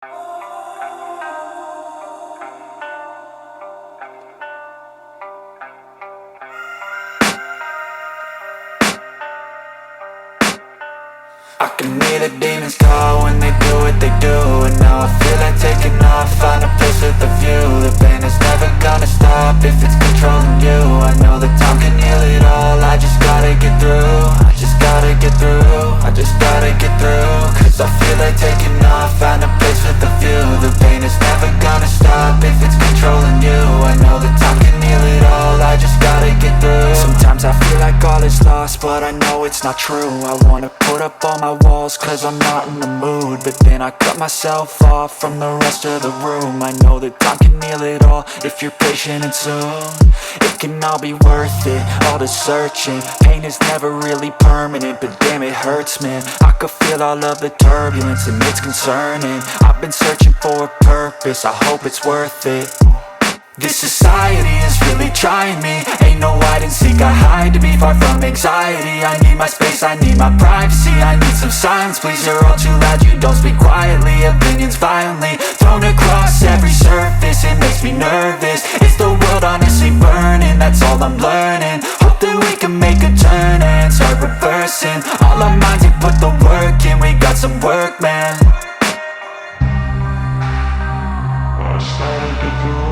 I can hear the demons call when they do what they do. And now I feel like taking off, find a place with a view. The pain is never gonna stop if it's controlling you. I know that time can heal it all, I just gotta get through. I just gotta get through, I just gotta get through. Cause I feel like taking off, find a place with a view. The pain is never gonna stop if it's controlling you. I know that time can heal it all, I just gotta get through. Sometimes I feel like all is lost, but I know it's not true. I wanna put up all my walls cause I'm not in the mood, but then I cut myself off from the rest of the room. I know that time can heal it all if you're patient, and soon it can all be worth it, all the searching. Pain is never really permanent, but damn it hurts, man. I could feel all of the turbulence and it's concerning. I've been searching for a purpose, I hope it's worth it. This society is really trying me. Ain't no hide and seek, I hide to be far from anxiety. I need my space, I need my privacy. I need some silence, please, you're all too loud. You don't speak quietly, opinions violently thrown across every surface. It makes me nervous, it's the world honestly burning. That's all I'm learning, hope that we can make a turn and start reversing. All our minds, we put the work in, we got some work, man. I started to grow.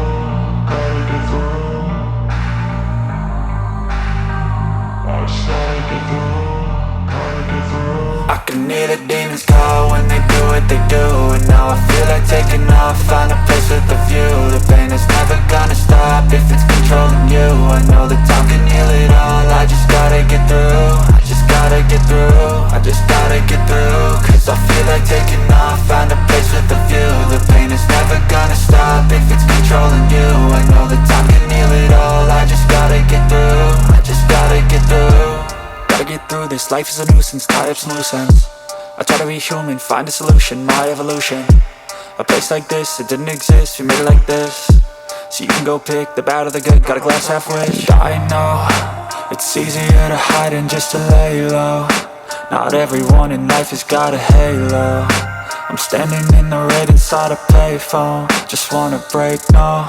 I can hear the demons call when they do what they do. And now I feel like taking off, find a place with a view. The pain is never gonna stop if it's controlling you. I know that time can heal it all, I just gotta get through. I just gotta get through, I just gotta get through. Cause I feel like taking off, find a place with a view. The pain is never gonna stop if it's controlling you. I know that time can heal it all, I just gotta get through. I just gotta get through. Gotta get through this, life is a nuisance, tie up some loose ends. I try to be human, find a solution, my evolution. A place like this, it didn't exist, we made it like this. So you can go pick the bad or the good, got a glass half wish. I know, it's easier to hide than just to lay low. Not everyone in life has got a halo. I'm standing in the red inside a payphone, just wanna break, no.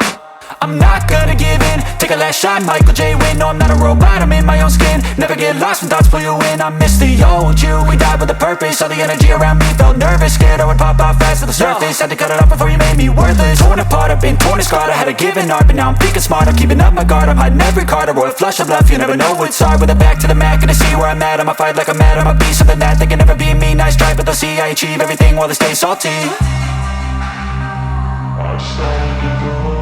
I'm not gonna give in, take a last shot, Michael J. Win. No, I'm not a robot, I'm in my own skin. Never get lost when thoughts pull you in. I miss the old you, we died with a purpose. All the energy around me felt nervous, scared I would pop off fast to the surface. Had to cut it off before you made me worthless. Torn apart, I've been torn and scarred. I had a given art, but now I'm thinking smart. I'm keeping up my guard, I'm hiding every card. A royal flush of left, you never know what's hard. With a back to the mat, gonna see where I'm at. I'ma fight like I'm mad, I'ma be something that they can never be me. Nice try, but they'll see I achieve everything while they stay salty. I started to grow.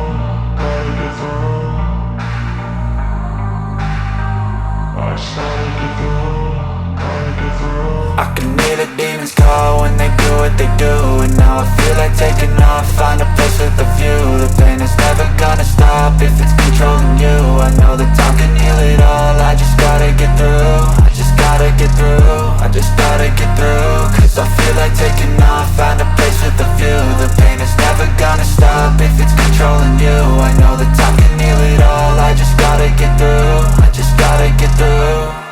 I can hear the demons call when they do what they do. And now I feel like taking off, find a place with a view. The pain is never gonna stop if it's controlling you. I know that time can heal it all, I just gotta get through. I just gotta get through, I just gotta get through. Cause I feel like taking off, find a place with a view. The pain is never gonna stop if it's controlling you. I know that time can heal it all, I just gotta get through. I just gotta get through.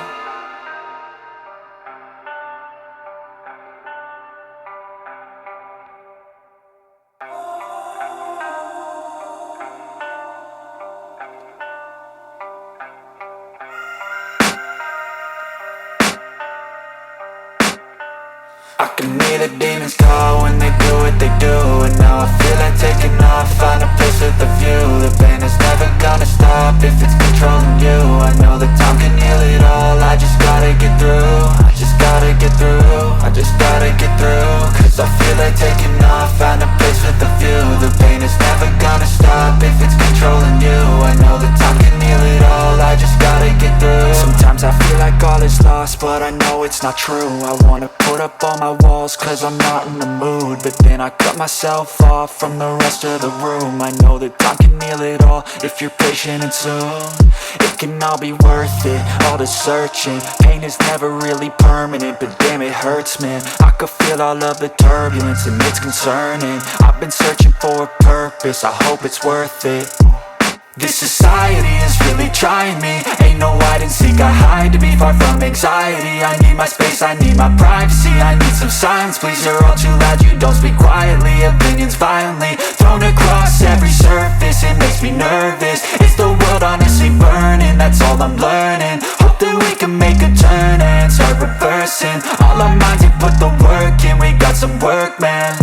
I can hear the demons call when they do what they do. And now I feel like taking off, find a place with a view. The pain is never gonna stop if it's controlling you. I know that time can heal it all, I just gotta get through. I just gotta get through, I just gotta get through. Cause I feel like taking off, find a place with a view. The pain is never gonna stop if it's controlling you. I know that time can heal it all, I just gotta get through. Sometimes I feel like all is lost, but I know it's not true. I wanna put up all my walls cause I'm not in the mood, but then I cut myself off from the rest of the room. I know that time can heal it all if you're patient, and soon it can all be worth it, all the searching. Pain is never really permanent, but damn it hurts, man. I could feel all of the turbulence and it's concerning. I've been searching for a purpose, I hope it's worth it. This society is really trying me. Ain't no hide and seek, I hide to be far from anxiety. I need my space, I need my privacy. I need some silence, please, you're all too loud. You don't speak quietly, opinions violently thrown across every surface. It makes me nervous. Is the world honestly burning? That's all I'm learning. Hope that we can make a turn and start reversing all our minds and put the work in. We got some work, man.